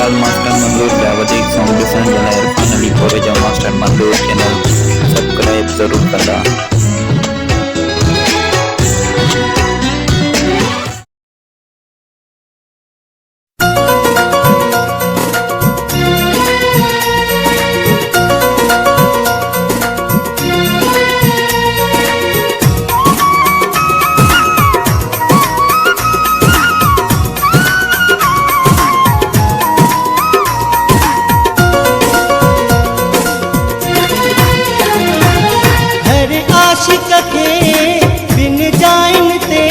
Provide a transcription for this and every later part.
उस्ताद master मंजूर वधीक song ॾिसण जे लाइ इरफान अली खोरे जा मास्टर मंजूर चैनल सब्सक्राइब ज़रूर कंदा। आशिक के बिन जाइन ते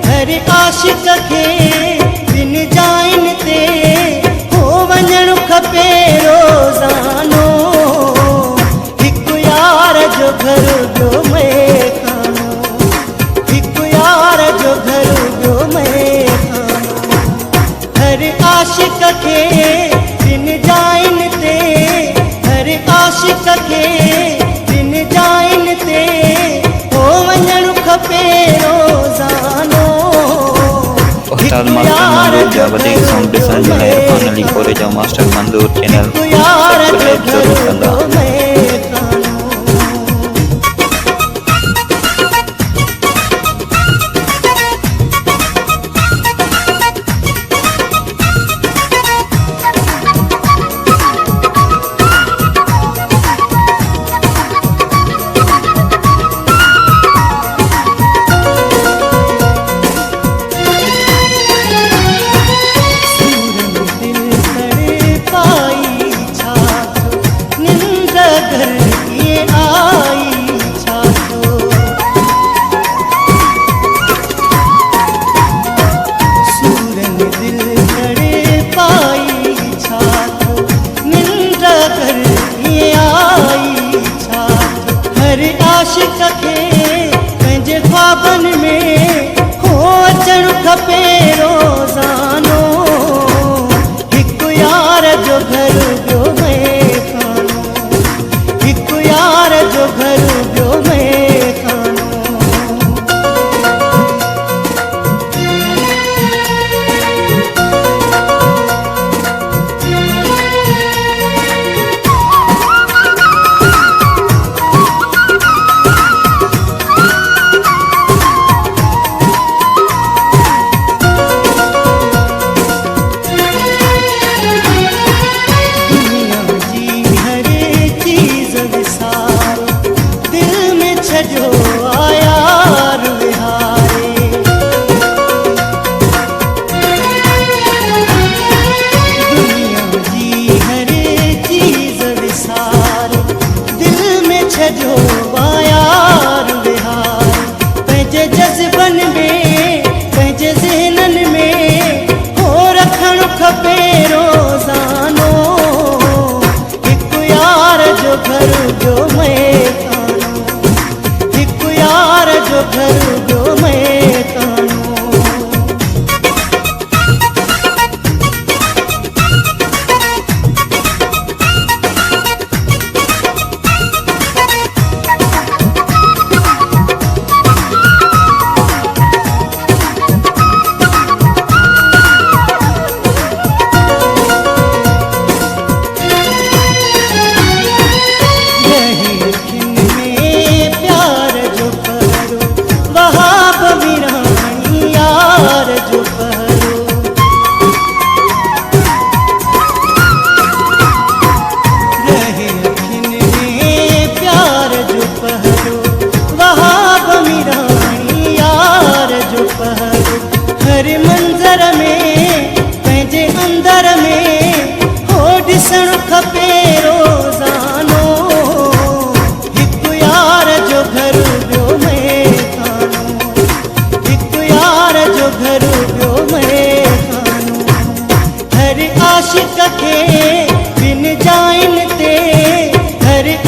हर आशिक के बिन जाइन ते हो वञण खपे रोज़ानो हिकु यार जो घर ॿियो मैखानो हिकु यार जो घर ॿियो मैखानो हर आशिक के बिन जाइन ते हर आशिक के बिन जाइन ते हो वञण खपे रोज़ानो उस्ताद मास्टर मंजूर जा वधीक सॉन्ग ॾिसण जे लाइ इरफान अली खोरे जा मास्टर मंजूर चैनल सब्सक्राइब ज़रूर कंदा। आशिक के पंहिंजे ख्वाबन में हो अचण खपे रोज़ानो हिकु यार जो घर ॿियो मैखानो हिकु यार जो घर ॿियो मैखानो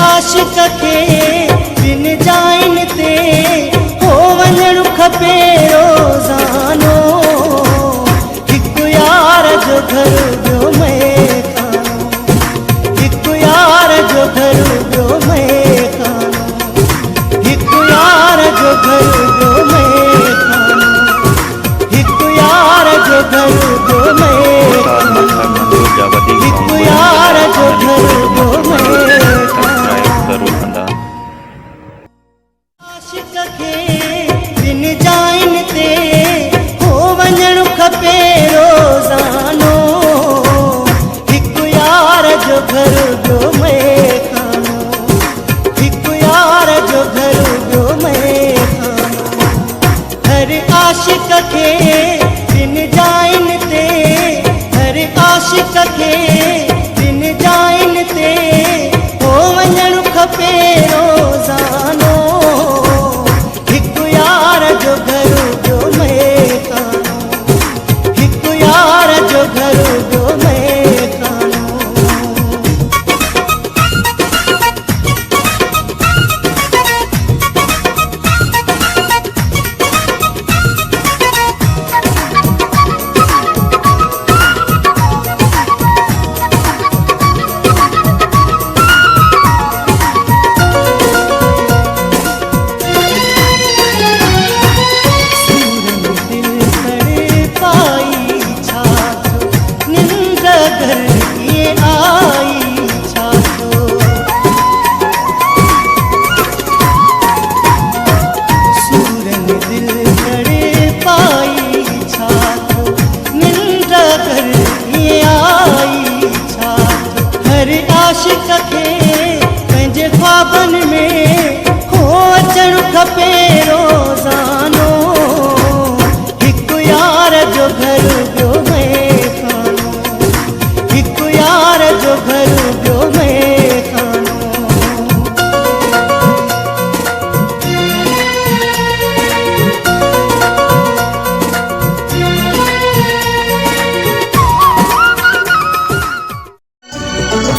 आशिक के बिन जाइन ते हो वञण खपे रोज़ानो हिकु यार जो घर ॿियो मैखानो हिकु यार जो घर ॿियो मैखानो हिकु यार जो घर ॿियो मैखानो हिकु यार जो घर ॿियो मैखानो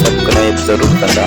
सब्सक्राइब ज़रूर कंदा।